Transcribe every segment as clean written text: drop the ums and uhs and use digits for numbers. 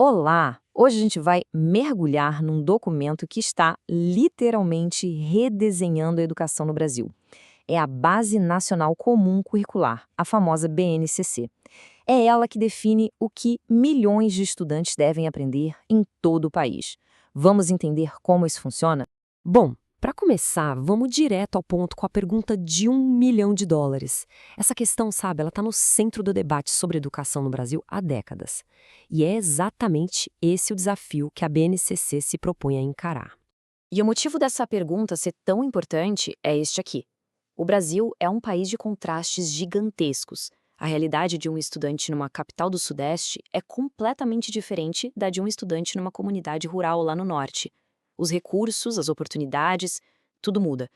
Olá! Hoje a gente vai mergulhar num documento que está literalmente redesenhando a educação no Brasil. É a Base Nacional Comum Curricular, a famosa BNCC. É ela que define o que milhões de estudantes devem aprender em todo o país. Vamos entender como isso funciona? Bom, para começar, vamos direto ao ponto com a pergunta de US$ 1 milhão. Essa questão, sabe, ela está no centro do debate sobre educação no Brasil há décadas. E é exatamente esse o desafio que a BNCC se propõe a encarar. E o motivo dessa pergunta ser tão importante é este aqui. O Brasil é um país de contrastes gigantescos. A realidade de um estudante numa capital do Sudeste é completamente diferente da de um estudante numa comunidade rural lá no Norte. Os recursos, as oportunidades, tudo muda.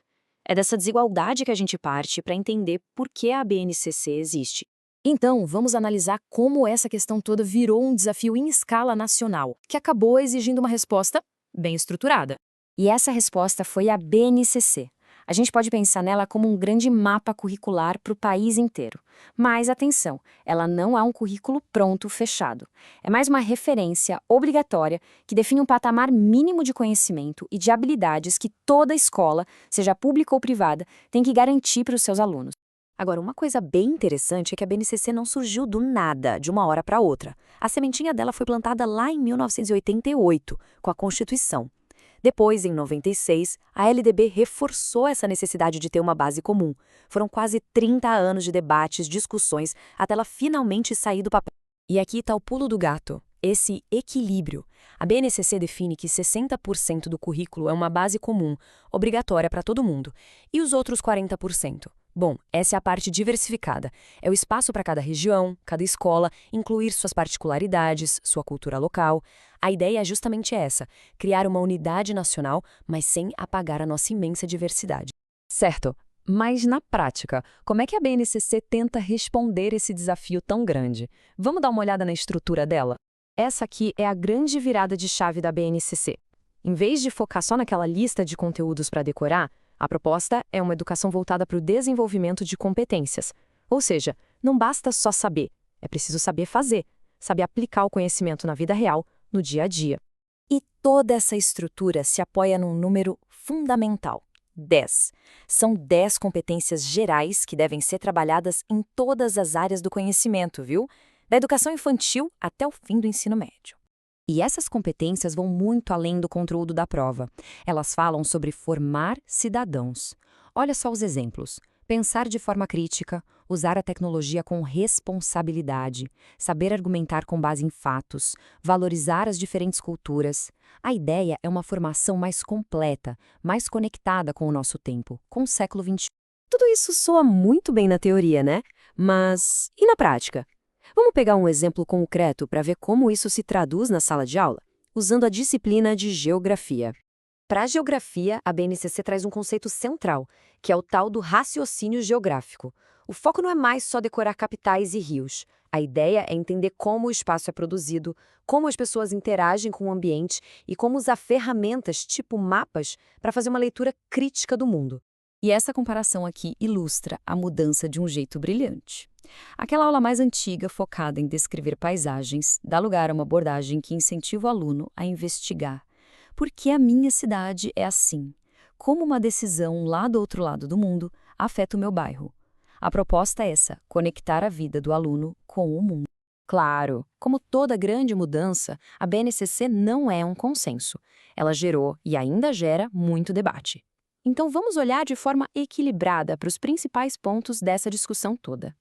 É dessa desigualdade que a gente parte para entender por que a BNCC existe. Então, vamos analisar como essa questão toda virou um desafio em escala nacional, que acabou exigindo uma resposta bem estruturada. E essa resposta foi a BNCC. A gente pode pensar nela como um grande mapa curricular para o país inteiro. Mas atenção, ela não é um currículo pronto, fechado. É mais uma referência obrigatória que define um patamar mínimo de conhecimento e de habilidades que toda escola, seja pública ou privada, tem que garantir para os seus alunos. Agora, uma coisa bem interessante é que a BNCC não surgiu do nada, de uma hora para outra. A sementinha dela foi plantada lá em 1988, com a Constituição. Depois, em 96, a LDB reforçou essa necessidade de ter uma base comum. Foram quase 30 anos de debates, discussões, até ela finalmente sair do papel. E aqui está o pulo do gato, esse equilíbrio. A BNCC define que 60% do currículo é uma base comum, obrigatória para todo mundo, e os outros 40%. Bom, essa é a parte diversificada. É o espaço para cada região, cada escola, incluir suas particularidades, sua cultura local. A ideia é justamente essa, criar uma unidade nacional, mas sem apagar a nossa imensa diversidade. Certo, mas na prática, como é que a BNCC tenta responder esse desafio tão grande? Vamos dar uma olhada na estrutura dela? Essa aqui é a grande virada de chave da BNCC. Em vez de focar só naquela lista de conteúdos para decorar, a proposta é uma educação voltada para o desenvolvimento de competências. Ou seja, não basta só saber, é preciso saber fazer, saber aplicar o conhecimento na vida real, no dia a dia. E toda essa estrutura se apoia num número fundamental: 10. São 10 competências gerais que devem ser trabalhadas em todas as áreas do conhecimento, viu? Da educação infantil até o fim do ensino médio. E essas competências vão muito além do conteúdo da prova. Elas falam sobre formar cidadãos. Olha só os exemplos. Pensar de forma crítica, usar a tecnologia com responsabilidade, saber argumentar com base em fatos, valorizar as diferentes culturas. A ideia é uma formação mais completa, mais conectada com o nosso tempo, com o século XXI. Tudo isso soa muito bem na teoria, né? Mas e na prática? Vamos pegar um exemplo concreto para ver como isso se traduz na sala de aula, usando a disciplina de geografia. Para a geografia, a BNCC traz um conceito central, que é o tal do raciocínio geográfico. O foco não é mais só decorar capitais e rios. A ideia é entender como o espaço é produzido, como as pessoas interagem com o ambiente e como usar ferramentas, tipo mapas, para fazer uma leitura crítica do mundo. E essa comparação aqui ilustra a mudança de um jeito brilhante. Aquela aula mais antiga, focada em descrever paisagens, dá lugar a uma abordagem que incentiva o aluno a investigar. Por que a minha cidade é assim? Como uma decisão lá do outro lado do mundo afeta o meu bairro? A proposta é essa: conectar a vida do aluno com o mundo. Claro, como toda grande mudança, a BNCC não é um consenso. Ela gerou e ainda gera muito debate. Então vamos olhar de forma equilibrada para os principais pontos dessa discussão toda.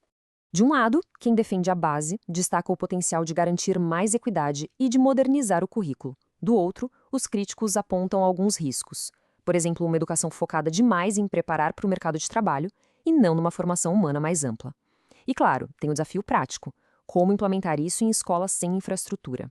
De um lado, quem defende a base destaca o potencial de garantir mais equidade e de modernizar o currículo. Do outro, os críticos apontam alguns riscos. Por exemplo, uma educação focada demais em preparar para o mercado de trabalho e não numa formação humana mais ampla. E claro, tem o desafio prático: como implementar isso em escolas sem infraestrutura.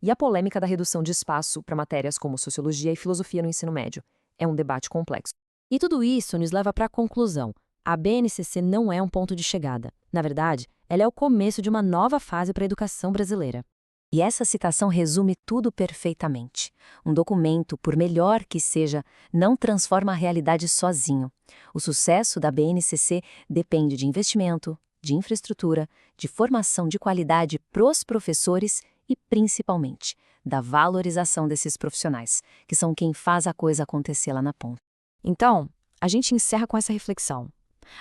E a polêmica da redução de espaço para matérias como sociologia e filosofia no ensino médio. É um debate complexo. E tudo isso nos leva para a conclusão. A BNCC não é um ponto de chegada. Na verdade, ela é o começo de uma nova fase para a educação brasileira. E essa citação resume tudo perfeitamente. Um documento, por melhor que seja, não transforma a realidade sozinho. O sucesso da BNCC depende de investimento, de infraestrutura, de formação de qualidade pros professores e, principalmente, da valorização desses profissionais, que são quem faz a coisa acontecer lá na ponta. Então, a gente encerra com essa reflexão.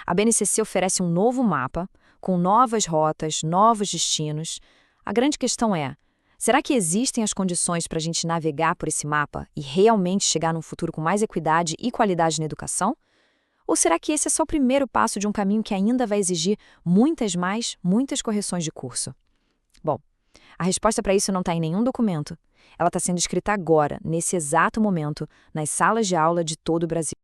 A BNCC oferece um novo mapa, com novas rotas, novos destinos. A grande questão é: será que existem as condições para a gente navegar por esse mapa e realmente chegar num futuro com mais equidade e qualidade na educação? Ou será que esse é só o primeiro passo de um caminho que ainda vai exigir muitas correções de curso? Bom, a resposta para isso não está em nenhum documento. Ela está sendo escrita agora, nesse exato momento, nas salas de aula de todo o Brasil.